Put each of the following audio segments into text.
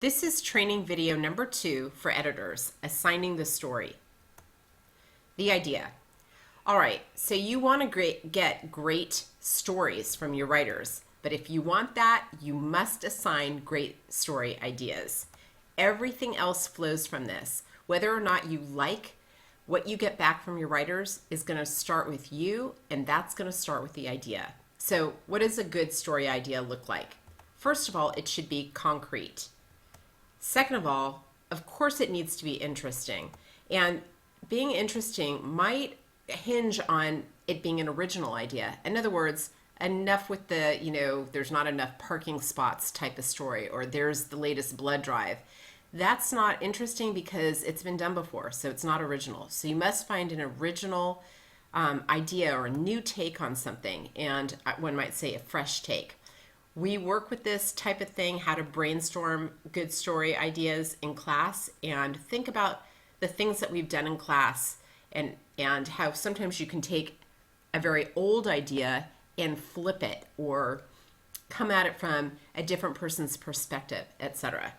This is training video number 2 for editors, assigning the story. The idea. All right, so you want to get great stories from your writers, but if you want that, you must assign great story ideas. Everything else flows from this. Whether or not you like what you get back from your writers is going to start with you, and that's going to start with the idea. So what does a good story idea look like? First of all, it should be concrete. Second of all, of course it needs to be interesting. And being interesting might hinge on it being an original idea. In other words, enough with the, there's not enough parking spots type of story, or there's the latest blood drive. That's not interesting because it's been done before, so it's not original. So you must find an original idea or a new take on something, and one might say a fresh take. We work with this type of thing, how to brainstorm good story ideas in class, and think about the things that we've done in class, and how sometimes you can take a very old idea and flip it or come at it from a different person's perspective, etc.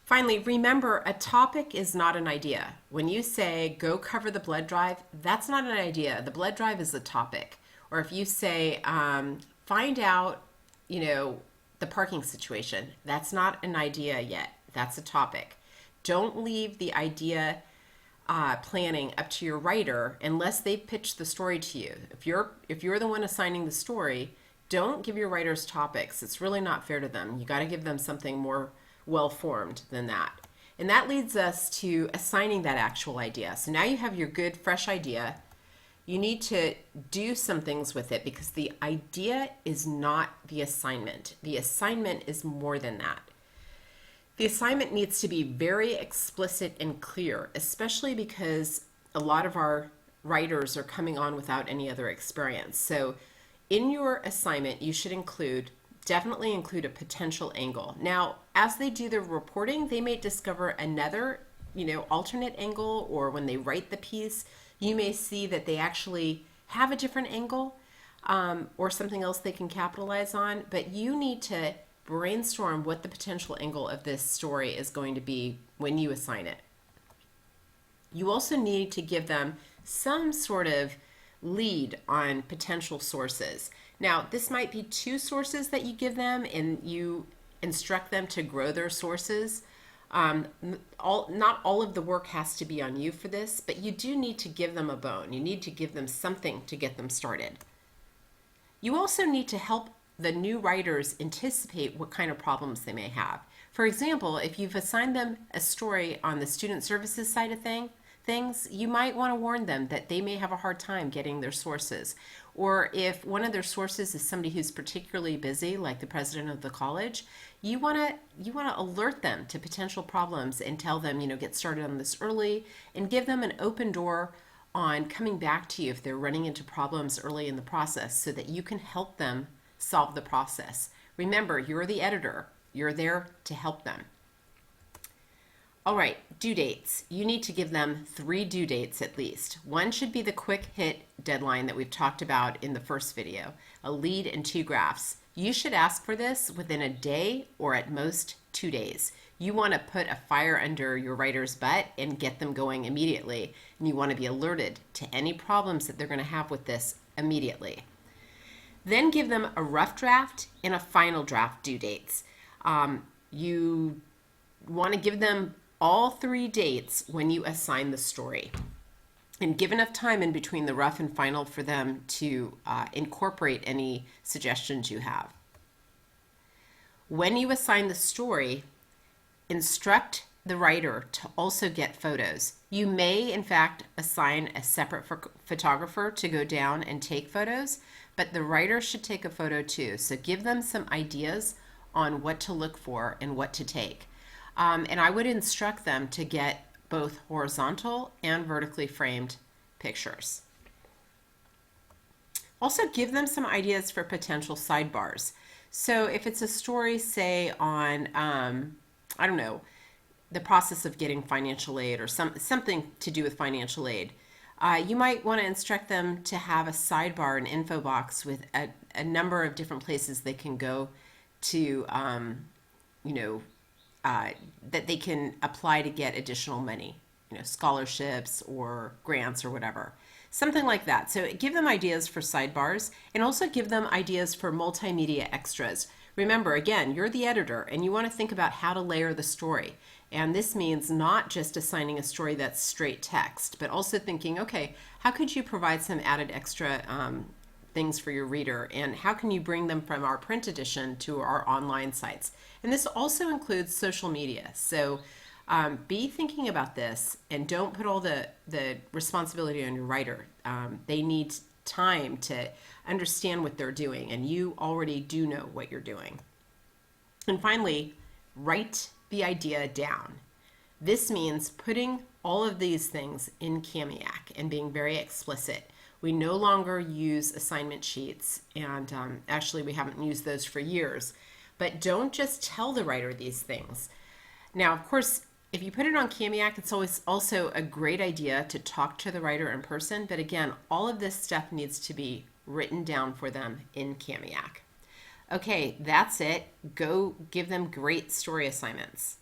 Finally, remember, a topic is not an idea. When you say, go cover the blood drive, that's not an idea. The blood drive is a topic. Or if you say, find out, the parking situation, that's not an idea yet. That's a topic. Don't leave the idea planning up to your writer unless they pitch the story to you. If you're the one assigning the story, don't give your writers topics. It's really not fair to them. You got to give them something more well-formed than that. And that leads us to assigning that actual idea. So now you have your good, fresh idea. You need to do some things with it because the idea is not the assignment. The assignment is more than that. The assignment needs to be very explicit and clear, especially because a lot of our writers are coming on without any other experience. So in your assignment, you should definitely include a potential angle. Now, as they do their reporting, they may discover another, alternate angle, or when they write the piece, you may see that they actually have a different angle or something else they can capitalize on, but you need to brainstorm what the potential angle of this story is going to be when you assign it. You also need to give them some sort of lead on potential sources. Now, this might be 2 sources that you give them and you instruct them to grow their sources. Not all of the work has to be on you for this, but you do need to give them a bone. You need to give them something to get them started. You also need to help the new writers anticipate what kind of problems they may have. For example, if you've assigned them a story on the student services side of things, you might want to warn them that they may have a hard time getting their sources. Or if one of their sources is somebody who's particularly busy, like the president of the college, you want to alert them to potential problems and tell them, get started on this early, and give them an open door on coming back to you if they're running into problems early in the process so that you can help them solve the process. Remember, you're the editor. You're there to help them. All right, due dates. You need to give them 3 due dates at least. One should be the quick hit deadline that we've talked about in the first video, a lead and 2 graphs. You should ask for this within a day or at most 2 days. You want to put a fire under your writer's butt and get them going immediately. And you want to be alerted to any problems that they're going to have with this immediately. Then give them a rough draft and a final draft due dates. You want to give them all 3 dates when you assign the story, and give enough time in between the rough and final for them to incorporate any suggestions you have. When you assign the story, instruct the writer to also get photos. You may, in fact, assign a separate photographer to go down and take photos, but the writer should take a photo too. So give them some ideas on what to look for and what to take. And I would instruct them to get both horizontal and vertically framed pictures. Also give them some ideas for potential sidebars. So if it's a story, say on, I don't know, the process of getting financial aid or something to do with financial aid, you might want to instruct them to have a sidebar, an info box with a number of different places they can go to you know, that they can apply to get additional money, scholarships or grants or whatever. Something like that. So give them ideas for sidebars and also give them ideas for multimedia extras. Remember, again, you're the editor and you want to think about how to layer the story. And this means not just assigning a story that's straight text, but also thinking, okay, how could you provide some added extra things for your reader, and how can you bring them from our print edition to our online sites? And this also includes social media. So be thinking about this and don't put all the responsibility on your writer. They need time to understand what they're doing, and you already do know what you're doing. And finally, write the idea down. This means putting all of these things in Kamiak and being very explicit. We no longer use assignment sheets, and actually we haven't used those for years. But don't just tell the writer these things. Now, of course, if you put it on Kamiak, it's always also a great idea to talk to the writer in person. But again, all of this stuff needs to be written down for them in Kamiak. Okay, that's it. Go give them great story assignments.